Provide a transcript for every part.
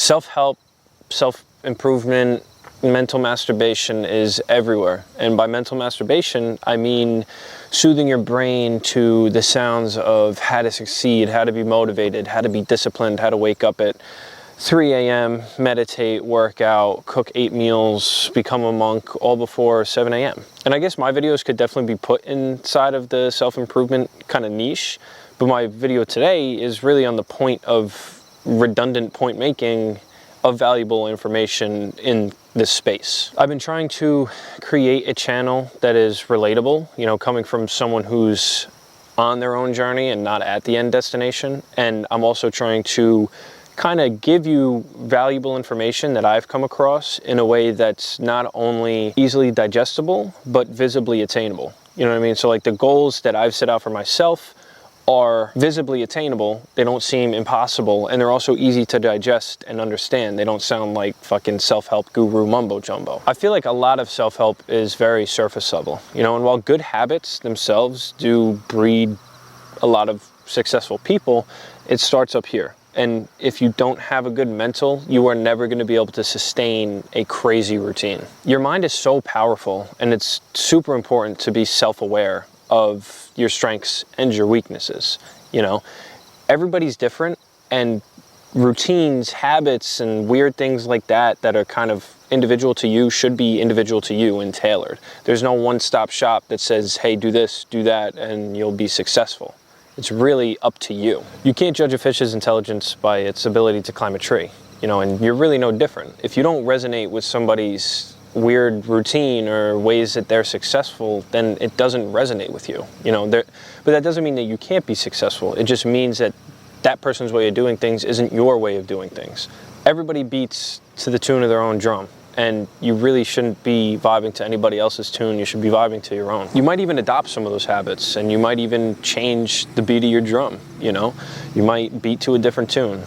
Self-help, self-improvement, mental masturbation is everywhere. And by mental masturbation, I mean soothing your brain to the sounds of how to succeed, how to be motivated, how to be disciplined, how to wake up at 3 a.m., meditate, work out, cook 8 meals, become a monk, all before 7 a.m. And I guess my videos could definitely be put inside of the self-improvement kind of niche, but my video today is really on the point of redundant point making of valuable information in this space. I've been trying to create a channel that is relatable, you know, coming from someone who's on their own journey and not at the end destination. And I'm also trying to kind of give you valuable information that I've come across in a way that's not only easily digestible, but visibly attainable. You know what I mean? So like the goals that I've set out for myself are visibly attainable, they don't seem impossible, and they're also easy to digest and understand. They don't sound like fucking self-help guru mumbo jumbo. I feel like a lot of self-help is very surface level, you know, and while good habits themselves do breed a lot of successful people, it starts up here. And if you don't have a good mental, you are never going to be able to sustain a crazy routine. Your mind is so powerful, and it's super important to be self-aware of your strengths and your weaknesses. You know, everybody's different, and routines, habits, and weird things like that that are kind of individual to you should be individual to you and tailored. There's no one-stop shop that says, hey, do this, do that, and you'll be successful. It's really up to you. You can't judge a fish's intelligence by its ability to climb a tree, you know, and you're really no different. If you don't resonate with somebody's weird routine or ways that they're successful, then it doesn't resonate with you, you know. But that doesn't mean that you can't be successful. It just means that that person's way of doing things isn't your way of doing things. Everybody beats to the tune of their own drum, and you really shouldn't be vibing to anybody else's tune. You should be vibing to your own. You might even adopt some of those habits, and you might even change the beat of your drum, you know. You might beat to a different tune.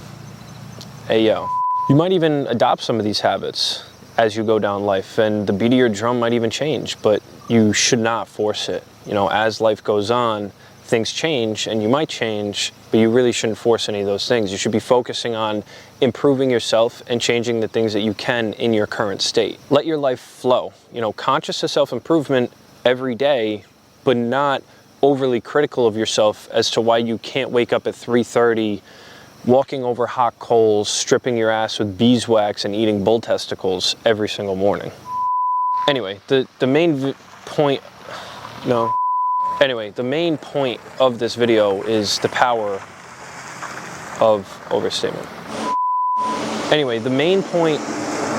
Hey, yo. You might even adopt some of these habits as you go down life, and the beat of your drum might even change, but you should not force it. You know, as life goes on, things change, and you might change, but you really shouldn't force any of those things. You should be focusing on improving yourself and changing the things that you can in your current state. Let your life flow. You know, conscious of self-improvement every day, but not overly critical of yourself as to why you can't wake up at 3:30, walking over hot coals, stripping your ass with beeswax, and eating bull testicles every single morning. Anyway, the main point of this video is the power of overstatement. Anyway, the main point,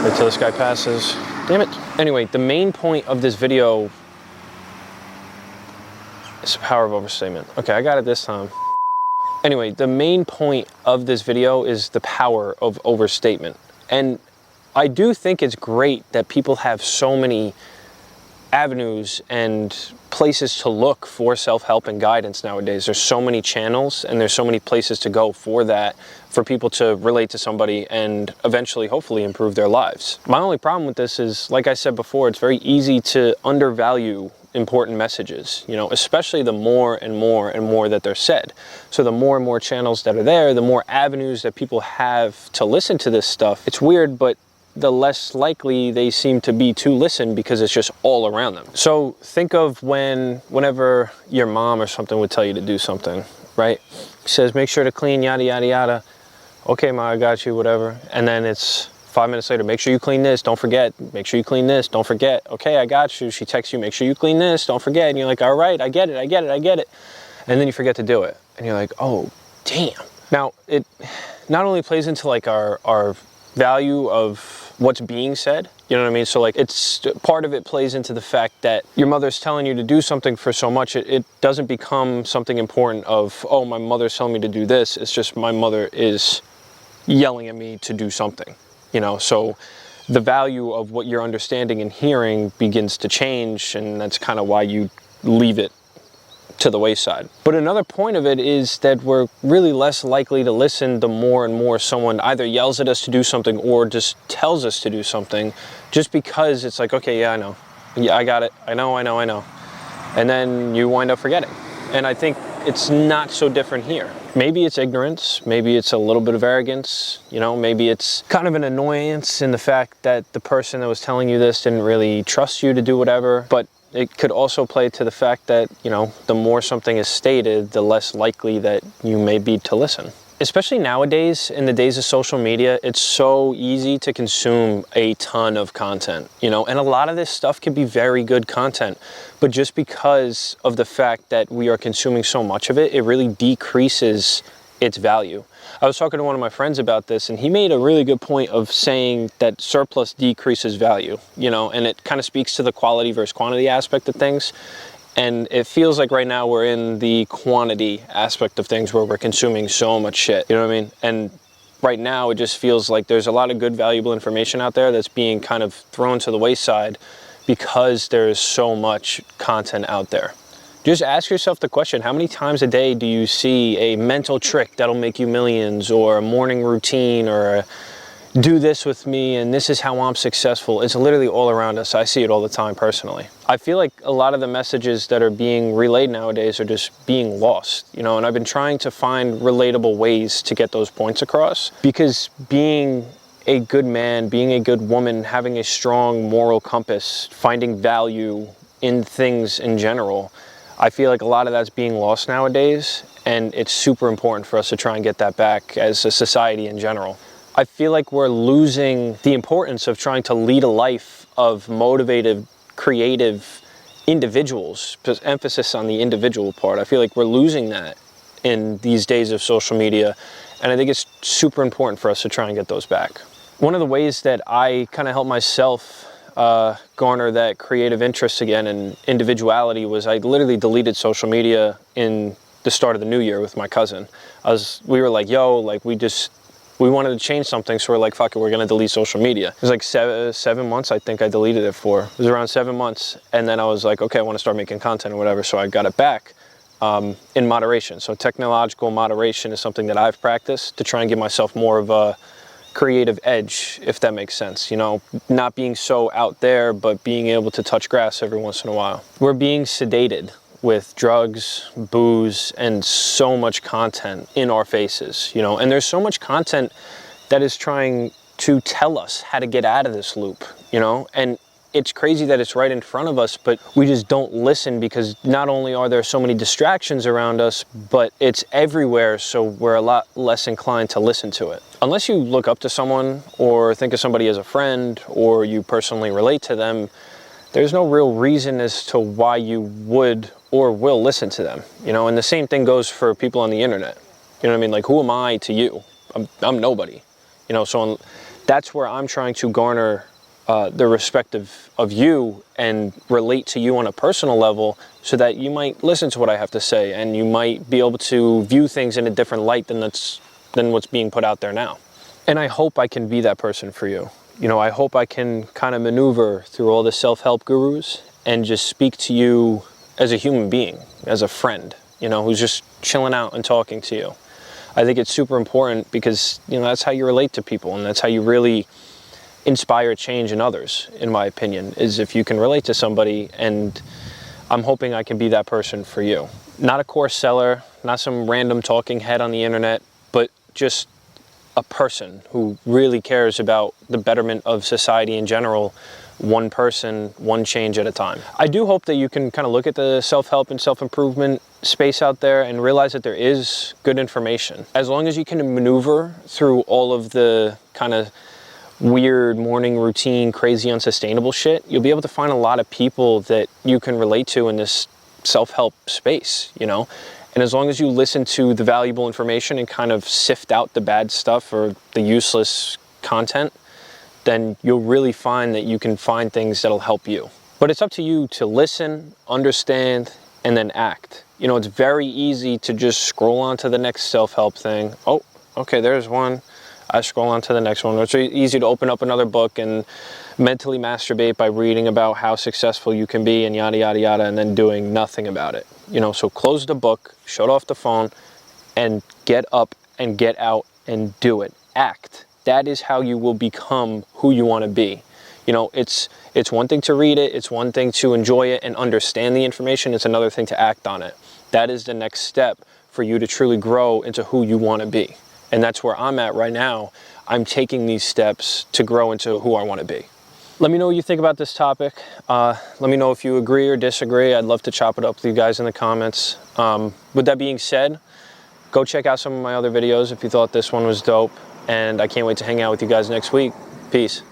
wait till this guy passes, damn it. Anyway, the main point of this video is the power of overstatement. Okay, I got it this time. Anyway, the main point of this video is the power of overstatement. And I do think it's great that people have so many avenues and places to look for self-help and guidance nowadays. There's so many channels, and there's so many places to go for that, for people to relate to somebody and eventually, hopefully, improve their lives. My only problem with this is, like I said before, it's very easy to undervalue important messages, you know, especially the more and more and more that they're said. So the more and more channels that are there, the more avenues that people have to listen to this stuff. It's weird, but the less likely they seem to be to listen because it's just all around them. So think of whenever your mom or something would tell you to do something, right? She says, make sure to clean, yada, yada, yada. Okay, Ma, I got you, whatever. And then it's 5 minutes later, make sure you clean this, don't forget. Make sure you clean this, don't forget. Okay, I got you. She texts you, make sure you clean this, don't forget. And you're like, all right, I get it. And then you forget to do it. And you're like, oh, damn. Now, it not only plays into like our value of what's being said, you know what I mean? So like, it's part of it plays into the fact that your mother's telling you to do something for so much, it doesn't become something important of, oh, my mother's telling me to do this. It's just my mother is yelling at me to do something. You know, so the value of what you're understanding and hearing begins to change, and that's kind of why you leave it to the wayside. But another point of it is that we're really less likely to listen the more and more someone either yells at us to do something or just tells us to do something, just because it's like, okay, yeah, I know. Yeah, I got it. I know. And then you wind up forgetting. And I think it's not so different here. Maybe it's ignorance, maybe it's a little bit of arrogance, you know, maybe it's kind of an annoyance in the fact that the person that was telling you this didn't really trust you to do whatever, but it could also play to the fact that, you know, the more something is stated, the less likely that you may be to listen. Especially nowadays, in the days of social media, it's so easy to consume a ton of content, you know, and a lot of this stuff can be very good content, but just because of the fact that we are consuming so much of it, it really decreases its value. I was talking to one of my friends about this, and he made a really good point of saying that surplus decreases value, you know, and it kind of speaks to the quality versus quantity aspect of things. And it feels like right now we're in the quantity aspect of things where we're consuming so much shit, you know what I mean? And right now it just feels like there's a lot of good, valuable information out there that's being kind of thrown to the wayside because there's so much content out there. Just ask yourself the question, how many times a day do you see a mental trick that'll make you millions, or a morning routine, or a do this with me and this is how I'm successful? It's literally all around us. I see it all the time personally. I feel like a lot of the messages that are being relayed nowadays are just being lost, you know, and I've been trying to find relatable ways to get those points across, because being a good man, being a good woman, having a strong moral compass, finding value in things in general, I feel like a lot of that's being lost nowadays, and it's super important for us to try and get that back as a society in general. I feel like we're losing the importance of trying to lead a life of motivated, creative individuals. Just emphasis on the individual part. I feel like we're losing that in these days of social media, and I think it's super important for us to try and get those back. One of the ways that I kind of help myself garner that creative interest again and individuality was I literally deleted social media in the start of the new year with my cousin. We were like, yo, like we wanted to change something, so we're like, fuck it, we're gonna delete social media. It was like seven months, I think I deleted it for. It was around 7 months, and then I was like, okay, I wanna start making content or whatever, so I got it back in moderation. So technological moderation is something that I've practiced to try and give myself more of a creative edge, if that makes sense. You know, not being so out there, but being able to touch grass every once in a while. We're being sedated with drugs, booze, and so much content in our faces, you know, and there's so much content that is trying to tell us how to get out of this loop, you know, and it's crazy that it's right in front of us, but we just don't listen, because not only are there so many distractions around us, but it's everywhere, so we're a lot less inclined to listen to it. Unless you look up to someone or think of somebody as a friend or you personally relate to them, there's no real reason as to why you would or will listen to them, you know, and the same thing goes for people on the internet. You know what I mean? Like, who am I to you? I'm nobody, you know, so that's where I'm trying to garner the respect of you and relate to you on a personal level, so that you might listen to what I have to say and you might be able to view things in a different light than what's being put out there now. And I hope I can be that person for you. You know, I hope I can kind of maneuver through all the self-help gurus and just speak to you as a human being, as a friend, you know, who's just chilling out and talking to you. I think it's super important because, you know, that's how you relate to people, and that's how you really inspire change in others, in my opinion, is if you can relate to somebody, and I'm hoping I can be that person for you. Not a course seller, not some random talking head on the internet, but just a person who really cares about the betterment of society in general, one person, one change at a time. I do hope that you can kind of look at the self-help and self-improvement space out there and realize that there is good information. As long as you can maneuver through all of the kind of weird morning routine, crazy, unsustainable shit, you'll be able to find a lot of people that you can relate to in this self-help space, you know? And as long as you listen to the valuable information and kind of sift out the bad stuff or the useless content, then you'll really find that you can find things that'll help you. But it's up to you to listen, understand, and then act. You know, it's very easy to just scroll on to the next self-help thing. Oh, okay, there's one. I scroll on to the next one. It's easy to open up another book and mentally masturbate by reading about how successful you can be and yada, yada, yada, and then doing nothing about it. You know, so close the book, shut off the phone, and get up and get out and do it. Act. That is how you will become who you want to be. You know, it's one thing to read it, it's one thing to enjoy it and understand the information, it's another thing to act on it. That is the next step for you to truly grow into who you want to be. And that's where I'm at right now. I'm taking these steps to grow into who I want to be. Let me know what you think about this topic. Let me know if you agree or disagree. I'd love to chop it up with you guys in the comments. With that being said, go check out some of my other videos if you thought this one was dope. And I can't wait to hang out with you guys next week. Peace.